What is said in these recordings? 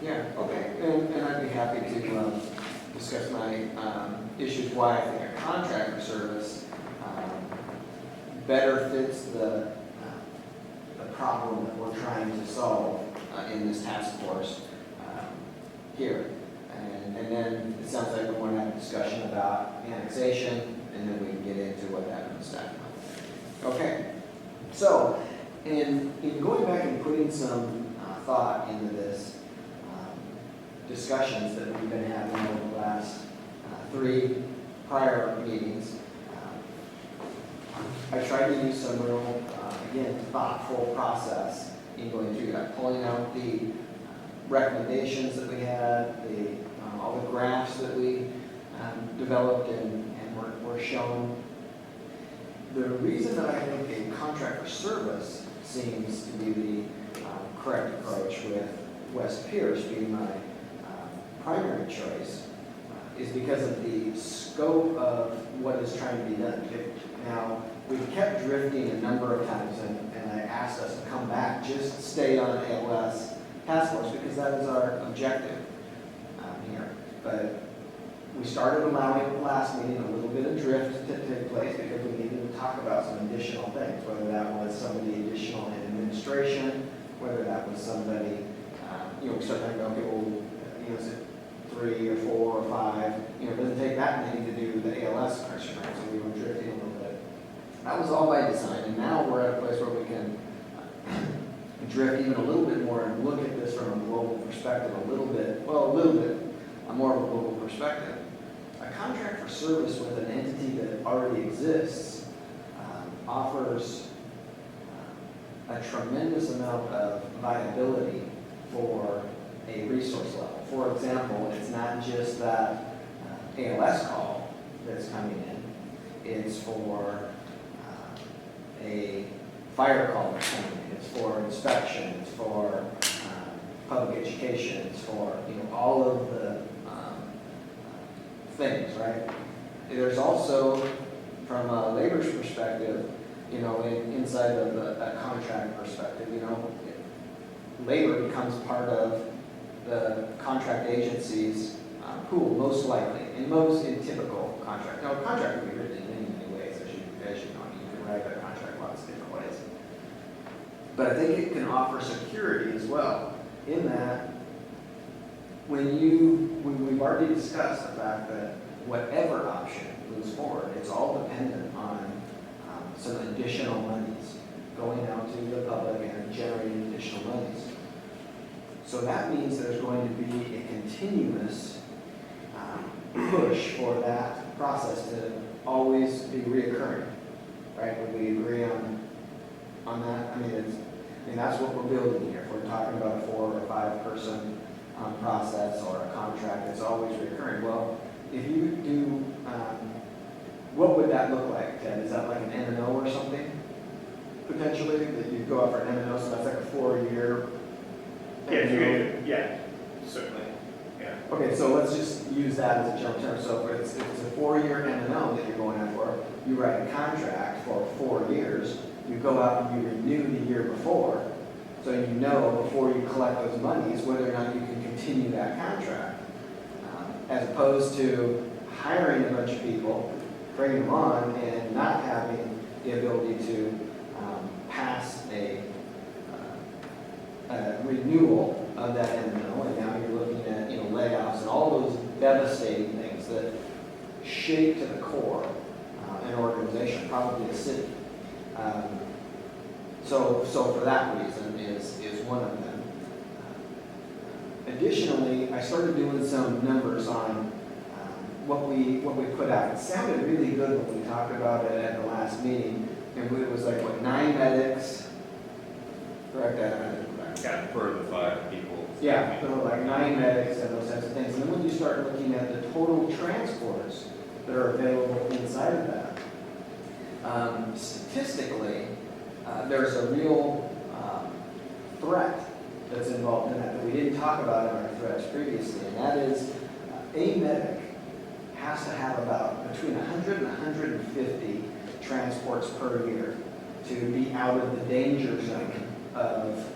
Yeah, okay, and I'd be happy to discuss my issues, why I think a contractor service better fits the problem that we're trying to solve in this task force here. And then it sounds like we want to have a discussion about annexation, and then we can get into what that means next. Okay, so in going back and putting some thought into this discussions that we've been having over the last 3 prior meetings, I tried to use some real, again, thoughtful process in going through that, pulling out the recommendations that we had, all the graphs that we developed and were shown. The reason that I think a contract for service seems to be the correct approach, with West Pierce being my primary choice, is because of the scope of what is trying to be done. Now, we've kept drifting a number of times, and I asked us to come back, just stay on ALS task force, because that is our objective here. But we started allowing at the last meeting a little bit of drift to take place, because we needed to talk about some additional things, whether that was somebody additional in administration, whether that was somebody, we started talking about, okay, well, is it 3 or 4 or 5? It doesn't take that many to do the ALS question, right? So we were drifting a little bit. That was all by design, and now we're at a place where we can drift even a little bit more and look at this from a global perspective a little bit more of a global perspective. A contract for service with an entity that already exists offers a tremendous amount of viability for a resource level. For example, it's not just that ALS call that's coming in, it's for a fire call that's coming in, it's for inspection, it's for public education, it's for all of the things, right? There's also, from a labor's perspective, inside of a contract perspective, labor becomes part of the contract agency's pool, most likely, in typical contract. Now, a contract can be written in many ways, as you know. You can write a contract lots of different ways. But I think it can offer security as well, in that we've already discussed the fact that whatever option moves forward, it's all dependent on some additional monies going out to the public and generating additional monies. So that means there's going to be a continuous push for that process to always be reoccurring, right? Would we agree on that? I mean, that's what we're building here. If we're talking about a 4 or 5 person process or a contract that's always recurring, well, if you do, what would that look like, Ted? Is that like an M&O or something, potentially, that you go out for an M&O, so that's like a 4-year? Yeah, certainly, yeah. Okay, so let's just use that as a jump term. So if it's a 4-year M&O that you're going out for, you write a contract for 4 years, you go out and you renew the year before, so you know before you collect those monies whether or not you can continue that contract, as opposed to hiring a bunch of people, bringing them on, and not having the ability to pass a renewal of that M&O, and now you're looking at layoffs and all those devastating things that shake to the core an organization, probably a city. So for that reason is one of them. Additionally, I started doing some numbers on what we put out. It sounded really good when we talked about it at the last meeting, and it was like, what, 9 medics? Correct that? Yeah, for the 5 people. Yeah, so like 9 medics and those types of things. And then when you start looking at the total transports that are available inside of that, statistically, there's a real threat that's involved in that we didn't talk about in our threats previously, and that is a medic has to have about between 100 and 150 transports per year to be out of the danger zone of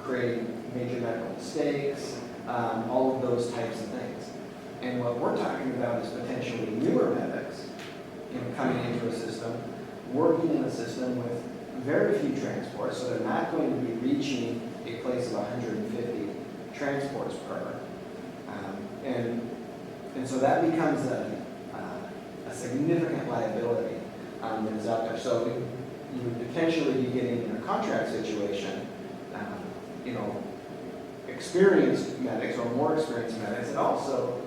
creating major medical mistakes, all of those types of things. And what we're talking about is potentially newer medics, coming into a system, working in a system with very few transports, so they're not going to be reaching a place of 150 transports per. And so that becomes a significant liability that is out there. So you would potentially be getting in a contract situation, experienced medics or more experienced medics. It also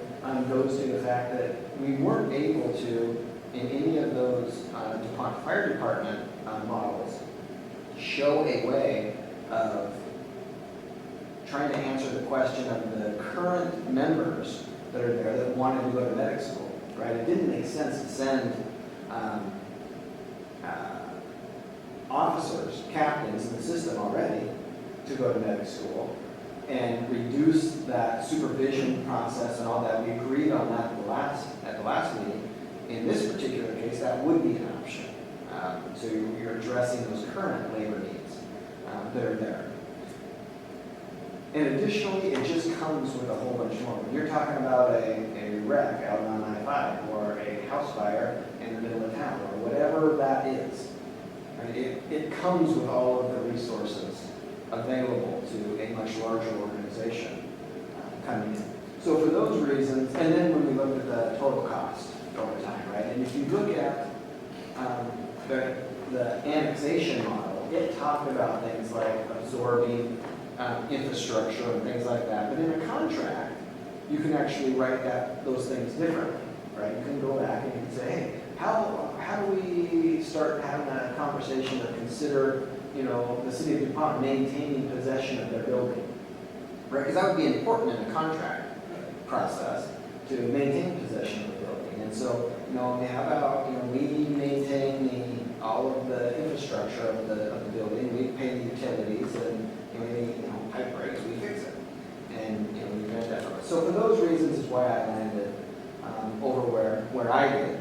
goes to the fact that we weren't able to, in any of those DuPont Fire Department models, show a way of trying to answer the question of the current members that are there that wanted to go to medic school, right? It didn't make sense to send officers, captains in the system already to go to medic school and reduce that supervision process and all that. We agreed on that at the last meeting. In this particular case, that would be an option. So you're addressing those current labor needs that are there. And additionally, it just comes with a whole bunch more. When you're talking about a wreck out on I-5 or a house fire in the middle of town or whatever that is, right, it comes with all of the resources available to a much larger organization coming in. So for those reasons, and then when we looked at the total cost over time, right, and if you look at the annexation model, it talked about things like absorbing infrastructure and things like that. But in a contract, you can actually write those things differently, right? You can go back and you can say, hey, how do we start having a conversation or consider, the city of DuPont maintaining possession of their building, right? Because that would be important in a contract process to maintain possession of the building. And so, how about, we maintain all of the infrastructure of the building, we pay the utilities, and any pipe breaks, we fix it. And we rent that from it. So for those reasons is why I landed over where I did.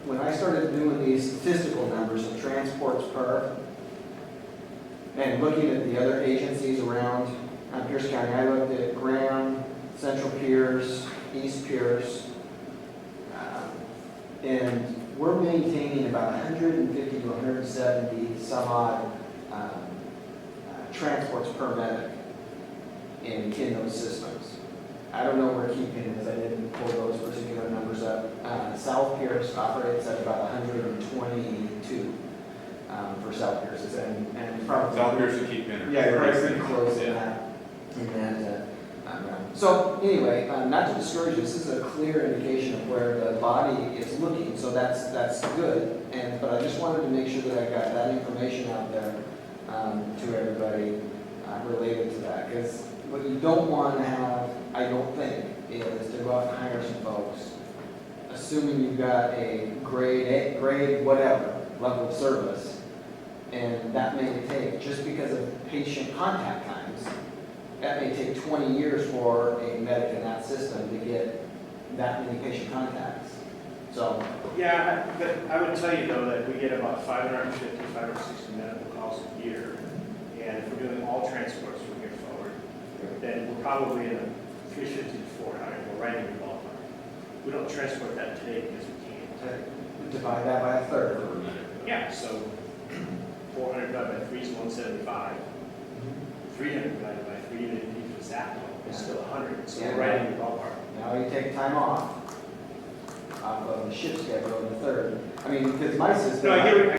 When I started doing these statistical numbers of transports per, and looking at the other agencies around Pierce County, I looked at Graham, Central Pierce, East Pierce, and we're maintaining about 150 to 170 some odd transports per medic in those systems. I don't know where we're keeping because I didn't pull those particular numbers up. South Pierce operates at about 122 for South Pierce, and probably South Pierce to keep in. yeah, probably pretty close in that. So anyway, not to discourage you, this is a clear indication of where the body is looking, so that's good. But I just wanted to make sure that I got that information out there to everybody related to that, because what you don't want to have, I don't think, is to go out and hire some folks, assuming you've got a grade whatever level of service, and that may take, just because of patient contact times, that may take 20 years for a medic in that system to get that many patient contacts. So, yeah, but I would tell you though that we get about 550, 560 medical calls a year, and if we're doing all transports from here forward, then we're probably in a 350 to 400. We're right in the ballpark. We don't transport that today because we can't. divide that by a third. Yeah, so 400 divided by 3 is 175. 300 divided by 3, even if it's that low, it's still 100. So we're right in the ballpark. Now you take time off of the shift schedule in the third. I mean, because my system. No, I hear